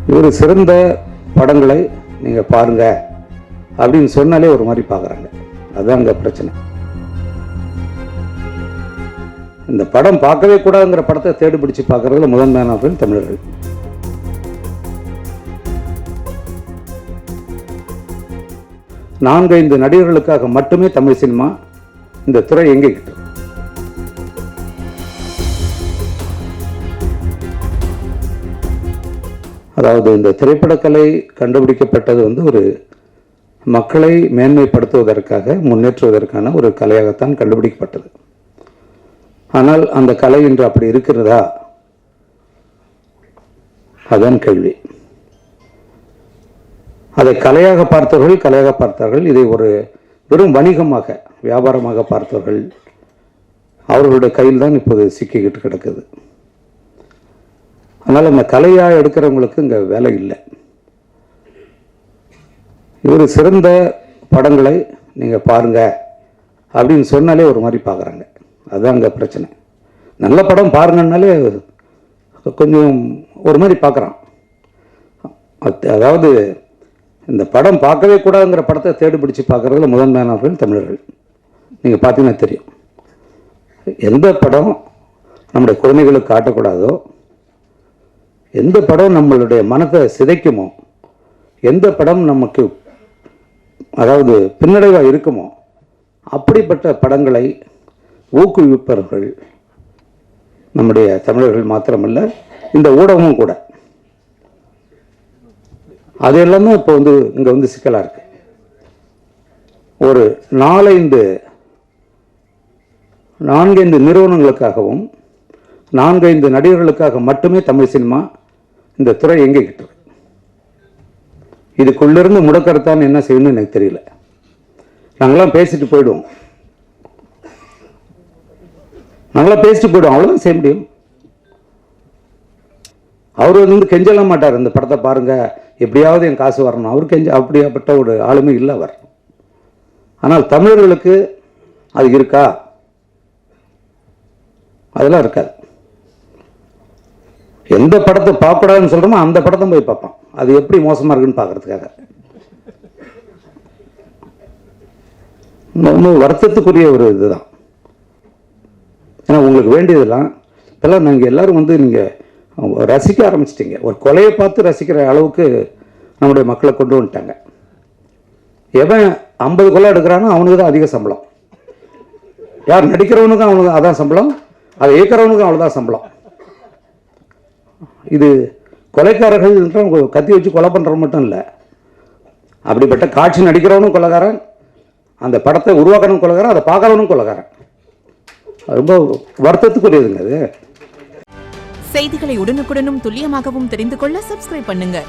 இவர் சிறந்த படங்களை நீங்கள் பாருங்க அப்படின்னு சொன்னாலே ஒரு மாதிரி பார்க்குறாங்க. அதுதான் அங்கே பிரச்சனை. இந்த படம் பார்க்கவே கூடாதுங்கிற படத்தை தேடி பிடிச்சி பார்க்கறதுல முதன்மையானவர்கள் தமிழர்கள். நான்கு ஐந்து நடிகர்களுக்காக மட்டுமே தமிழ் சினிமா இந்த துறை எங்கிக்கிட்டு. அதாவது இந்த திரைப்படக்கலை கண்டுபிடிக்கப்பட்டது ஒரு மக்களை மேன்மைப்படுத்துவதற்காக, முன்னேற்றுவதற்கான ஒரு கலையாகத்தான் கண்டுபிடிக்கப்பட்டது. ஆனால் அந்த கலை இன்று அப்படி இருக்கிறதா? அதான் கேள்வி. அதை கலையாக பார்த்தவர்கள் இதை ஒரு வெறும் வணிகமாக, வியாபாரமாக பார்த்தவர்கள், அவர்களுடைய கையில் தான் இப்போது சிக்கிக்கிட்டு கிடக்குது. அதனால் அந்த கலையாக எடுக்கிறவங்களுக்கு இங்கே வேலை இல்லை. இவர் சிறந்த படங்களை நீங்கள் பாருங்க அப்படின்னு சொன்னாலே ஒரு மாதிரி பார்க்குறாங்க. அதுதான் அங்கே பிரச்சனை. நல்ல படம் பாருங்கன்னாலே கொஞ்சம் ஒரு மாதிரி பார்க்குறான். அதாவது இந்த படம் பார்க்கவே கூடாதுங்கிற படத்தை தேடி பிடிச்சி பார்க்குறதுல முதன்மையானவர்கள் தமிழர்கள். நீங்கள் பார்த்தீங்கன்னா தெரியும். எந்த படம் நம்முடைய குழந்தைகளுக்கு காட்டக்கூடாதோ, எந்த படம் நம்மளுடைய மனத்தை சிதைக்குமோ, எந்த படம் நமக்கு அதாவது பின்னடைவாக இருக்குமோ, அப்படிப்பட்ட படங்களை ஊக்குவிப்பவர்கள் நம்முடைய தமிழர்கள் மாத்திரமல்ல, இந்த ஊடகமும் கூட. அது எல்லாமே இப்போ இங்கே சிக்கலாக இருக்கு. ஒரு 4-5 நிறுவனங்களுக்காகவும் 4-5 நடிகர்களுக்காக மட்டுமே தமிழ் சினிமா இந்த துறை எங்கிக்கிட்டு இருக்கு. இதுக்குள்ளிருந்து முடக்கறத்தான் என்ன செய்யணும்னு எனக்கு தெரியல. நாங்களாம் பேசிட்டு போயிடுவோம், அவ்வளோதான் செய்ய முடியும். அவர் கெஞ்சலாம் மாட்டார், இந்த படத்தை பாருங்க எப்படியாவது என் காசு வரணும். அவர் அப்படியாப்பட்ட ஒரு ஆளுமை இல்லை அவர். ஆனால் தமிழர்களுக்கு அது இருக்கா? அதெல்லாம் இருக்காது. எந்த படத்தை பார்க்கக்கூடாதுன்னு சொல்கிறோமோ அந்த படத்தை போய் பார்ப்பான். அது எப்படி மோசமாக இருக்குன்னு பார்க்கறதுக்காக. ரொம்ப வருத்தத்துக்குரிய ஒரு இதுதான். ஏன்னா உங்களுக்கு வேண்டியதெல்லாம் இப்போல்லாம் நீங்கள் எல்லோரும் நீங்கள் ரசிக்க ஆரம்பிச்சிட்டிங்க. ஒரு கொலையை பார்த்து ரசிக்கிற அளவுக்கு நம்முடைய மக்களை கொண்டு வந்துட்டாங்க. எவன் 50 கொலை எடுக்கிறானோ அவனுக்கு தான் அதிக சம்பளம். யார் நடிக்கிறவனுக்கும் அவனுக்கு அதான் சம்பளம், அதை இயக்கிறவனுக்கும் அவ்வளோதான் சம்பளம். இது கொலைக்காரர்கள் கத்தி வச்சு கொலை பண்ணுறவன் மட்டும் இல்லை, அப்படிப்பட்ட காட்சி நடிக்கிறவனும் கொலைகாரன், அந்த படத்தை உருவாக்கணும் கொலைகாரன், அதை பார்க்கறவனும் கொலைகாரன். ரொம்ப வருத்தத்துக்குரியதுங்க அது. செய்திகளை உடனுக்குடனும் துல்லியமாகவும் தெரிந்து கொள்ள சப்ஸ்கிரைப் பண்ணுங்க.